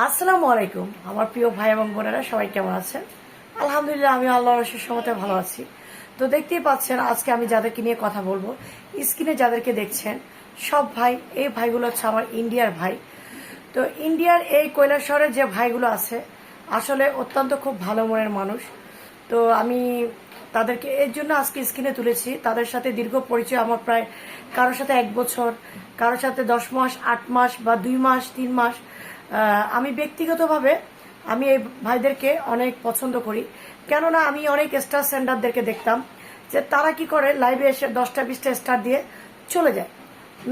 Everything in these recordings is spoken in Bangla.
আসসালামু আলাইকুম আমার প্রিয় ভাই এবং বোনেরা, সবাই কেমন আছেন? আলহামদুলিল্লাহ, আমি আল্লাহর অশেষ রহমতে ভালো আছি। তো দেখতেই পাচ্ছেন আজকে আমি যাদেরকে নিয়ে কথা বলবো, স্ক্রিনে যাদেরকে দেখছেন সব ভাই, এই ভাইগুলো হচ্ছে আমার ইন্ডিয়ার ভাই। তো ইন্ডিয়ার এই কৈলাসহরের যে ভাইগুলো আছে আসলে অত্যন্ত খুব ভালো মনের মানুষ। তো আমি তাদেরকে এর জন্য আজকে স্ক্রিনে তুলেছি। তাদের সাথে দীর্ঘ পরিচয় আমার, প্রায় কারোর সাথে 1 বছর, কারোর সাথে 10 মাস, 8 মাস বা 2 মাস, 3 মাস। আমি ব্যক্তিগতভাবে আমি এই ভাইদেরকে অনেক পছন্দ করি। কেননা আমি অনেক স্টার সেন্ডারদেরকে দেখতাম যে তারা কি করে, লাইভে এসে 10টা 20টা স্টার দিয়ে চলে যায়।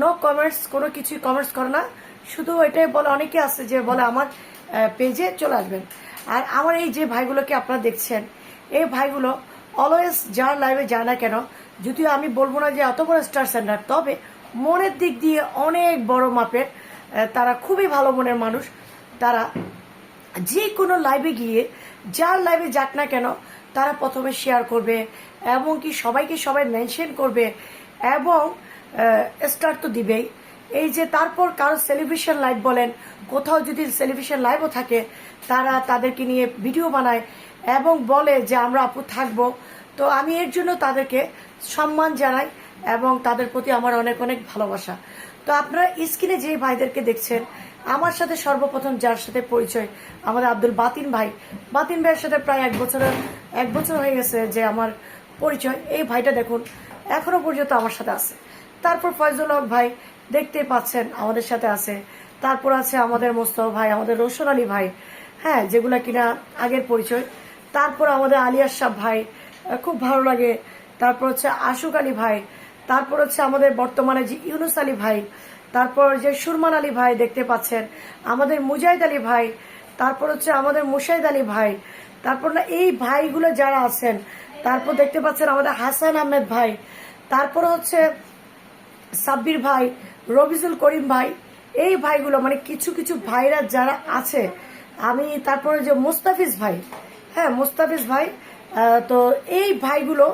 নো কমেন্টস, কোনো কিছুই কমেন্টস করে না, শুধু এটাই বলে। অনেকে আছে যে বলে আমার পেজে চলে আসবেন। আর আমার এই যে ভাইগুলোকে আপনারা দেখছেন, এই ভাইগুলো অলওয়েজ যার লাইভে যায় না কেন, যদিও আমি বলবো না যে এত বড় স্টার সেন্টার, তবে মনের দিক দিয়ে অনেক বড় মাপের। তারা খুবই ভালো মনের মানুষ। তারা যে কোনো লাইভে গিয়ে, যার লাইভে যাক না কেন, তারা প্রথমে শেয়ার করবে এবং কি সবাইকে সবাই মেনশন করবে এবং স্টার তো দিবেই। এই যে তারপর কারো সেলিব্রেশন লাইভ বলেন, কোথাও যদি সেলিব্রেশন লাইভও থাকে, তারা তাদেরকে নিয়ে ভিডিও বানায় এবং বলে যে আমরা আপু থাকবো। তো আমি এর জন্য তাদেরকে সম্মান জানাই এবং তাদের প্রতি আমার অনেক অনেক ভালোবাসা। তো আপনারা স্ক্রিনে যে ভাইদেরকে দেখছেন, আমার সাথে সর্বপ্রথম যার সাথে পরিচয়, আমাদের আব্দুল বাতিন ভাই। বাতিন ভাইয়ের সাথে প্রায় 1 বছর হয়ে গেছে যে আমার পরিচয়। এই ভাইটা দেখুন এখনো পর্যন্ত আমার সাথে আছে। তারপর ফয়জুল হক ভাই দেখতেই পাচ্ছেন আমাদের সাথে আছে। তারপর আছে আমাদের মোস্তফা ভাই, আমাদের রোশন আলী ভাই, হ্যাঁ, যেগুলা কিনা আগের পরিচয়। তারপর আমাদের আলিয়াস সাহ ভাই, খুব ভালো লাগে। তারপর হচ্ছে আশুক আলী ভাই। তারপর হচ্ছে আমাদের বর্তমানে যে ইউনুস আলী ভাই। তারপর যে সুরমান আলী ভাই দেখতে পাচ্ছেন, আমাদের মুজাহিদ আলী ভাই। তারপর হচ্ছে আমাদের মুশাহিদ আলী ভাই। তারপর না এই ভাইগুলো যারা আছেন, তারপর দেখতে পাচ্ছেন আমাদের হাসান আহমেদ ভাই। তারপর হচ্ছে সাব্বির ভাই, রবিজুল করিম ভাই। এই ভাইগুলো মানে কিছু কিছু ভাইরা যারা আছে, আমি তারপরে যে মুস্তাফিজ ভাই, হ্যাঁ মুস্তাফিজ ভাই। তো এই ভাইগুলো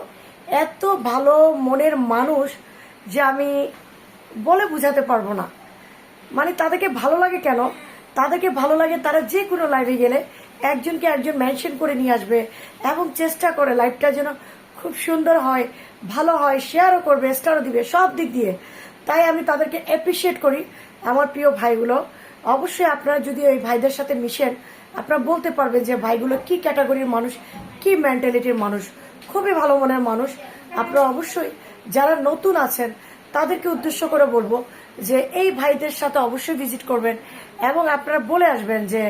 এত ভালো মনের মানুষ যে আমি বলে বুঝাতে পারবো না। মানে তাদেরকে ভালো লাগে কেন, তাদেরকে ভালো লাগে তারা যে কোনো লাইভে গেলে একজনকে একজন মেনশন করে নিয়ে আসবে এবং চেষ্টা করে লাইভটা যেন খুব সুন্দর হয়, ভালো হয়, শেয়ারও করবে, স্টারও দিবে, সব দিক দিয়ে। তাই আমি তাদেরকে অ্যাপ্রিসিয়েট করি আমার প্রিয় ভাইগুলো। অবশ্যই আপনারা যদি ওই ভাইদের সাথে মিশেন, আপনারা বলতে পারবেন যে ভাইগুলো কি ক্যাটাগরির মানুষ, কি মেন্টালিটির মানুষ, খুবই ভালো মনের মানুষ। আপনারা অবশ্যই যারা নতুন আছেন তাদেরকে উদ্দেশ্য করে বলবো যে এই ভাইদের সাথে অবশ্যই ভিজিট করবেন এবং আপনারা বলে আসবেন যে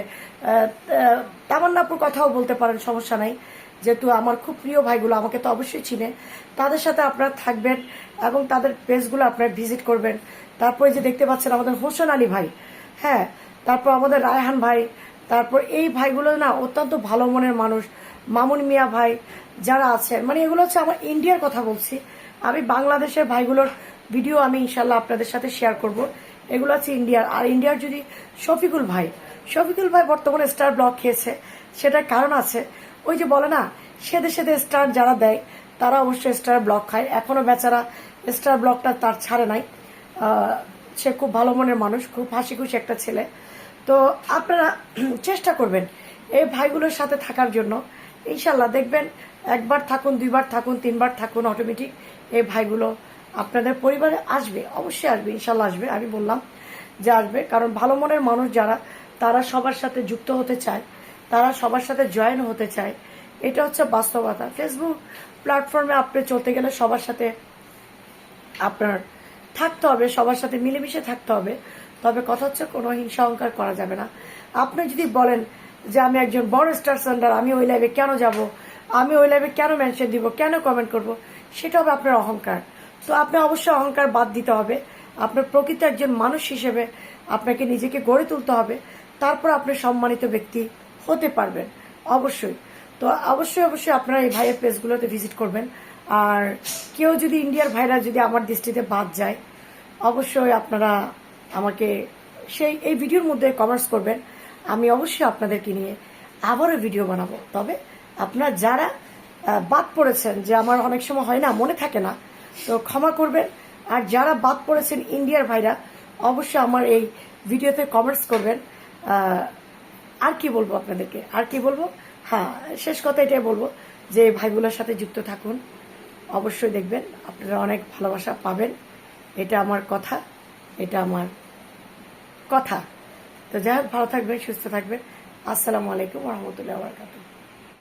তামান্নাপুর কথাও বলতে পারেন, সমস্যা নাই। যেহেতু আমার খুব প্রিয় ভাইগুলো আমাকে তো অবশ্যই চিনে, তাদের সাথে আপনারা থাকবেন এবং তাদের পেজগুলো আপনারা ভিজিট করবেন। তারপরে যে দেখতে পাচ্ছেন আমাদের হোসেন আলী ভাই, হ্যাঁ, তারপর আমাদের রায়হান ভাই। তারপর এই ভাইগুলো না অত্যন্ত ভালো মনের মানুষ। মামুন মিয়া ভাই যারা আছেন, মানে এগুলো হচ্ছে আমার ইন্ডিয়ার কথা বলছি। আমি বাংলাদেশের ভাইগুলোর ভিডিও আমি ইনশাল্লাহ আপনাদের সাথে শেয়ার করব। এগুলো আছে ইন্ডিয়ার। আর ইন্ডিয়ার যদি শফিকুল ভাই, শফিকুল ভাই বর্তমানে স্টার ব্লক খেয়েছে, সেটার কারণ আছে। ওই যে বলে না, সেদে সেদে স্টার যারা দেয় তারা অবশ্যই স্টার ব্লক খায়। এখনো বেচারা স্টার ব্লকটা তার ছাড়ে নাই। সে খুব ভালো মনের মানুষ, খুব হাসি খুশি একটা ছেলে। তো আপনারা চেষ্টা করবেন এই ভাইগুলোর সাথে থাকার জন্য। ইনশাল্লাহ দেখবেন, একবার থাকুন, 2বার থাকুন, 3বার থাকুন, অটোমেটিক এই ভাইগুলো আপনাদের পরিবারে আসবে, অবশ্যই আসবে, ইনশাল্লাহ আসবে। আমি বললাম যে আসবে, কারণ ভালো মনের মানুষ যারা, তারা সবার সাথে যুক্ত হতে চায়, তারা সবার সাথে জয়েন হতে চায়। এটা হচ্ছে বাস্তবতা। ফেসবুক প্ল্যাটফর্মে আপনি চলতে গেলে সবার সাথে আপনার থাকতে হবে, সবার সাথে মিলেমিশে থাকতে হবে। তবে কথা হচ্ছে কোনো হিংসা অহংকার করা যাবে না। আপনি যদি বলেন যে আমি একজন বড় স্টার সেন্টার, আমি ওই লাইভে কেন যাব, আমি ওই লাইভে কেন মেনশন দিব, কেন কমেন্ট করব, সেটা হবে আপনার অহংকার। তো আপনি অবশ্যই অহংকার বাদ দিতে হবে। আপনার প্রকৃত একজন মানুষ হিসেবে আপনাকে নিজেকে গড়ে তুলতে হবে, তারপর আপনি সম্মানিত ব্যক্তি হতে পারবেন অবশ্যই। তো অবশ্যই অবশ্যই আপনারা এই ভাইয়ের পেজগুলোতে ভিজিট করবেন। আর কেউ যদি ইন্ডিয়ার ভাইরা যদি আমার দৃষ্টিতে বাদ যায়, অবশ্যই আপনারা আমাকে এই ভিডিওর মধ্যে কমেন্টস করবেন। আমি অবশ্যই আপনাদেরকে নিয়ে আবারও ভিডিও বানাবো। তবে আপনারা যারা বাদ পড়েছেন, যে আমার অনেক সময় হয় না, মনে থাকে না, তো ক্ষমা করবেন। আর যারা বাদ পড়েছেন ইন্ডিয়ার ভাইরা, অবশ্যই আমার এই ভিডিওতে কমেন্টস করবেন। আর কি বলবো আপনাদেরকে, আর কি বলবো? হ্যাঁ, শেষ কথা এটাই বলবো যে ভাইগুলোর সাথে যুক্ত থাকুন, অবশ্যই দেখবেন আপনারা অনেক ভালোবাসা পাবেন। এটা আমার কথা, এটা আমার কথা। তো যাই হোক, ভালো থাকবেন, সুস্থ থাকবেন। আসসালামু আলাইকুম ওয়া রাহমাতুল্লাহি ওয়া বারাকাতুহু।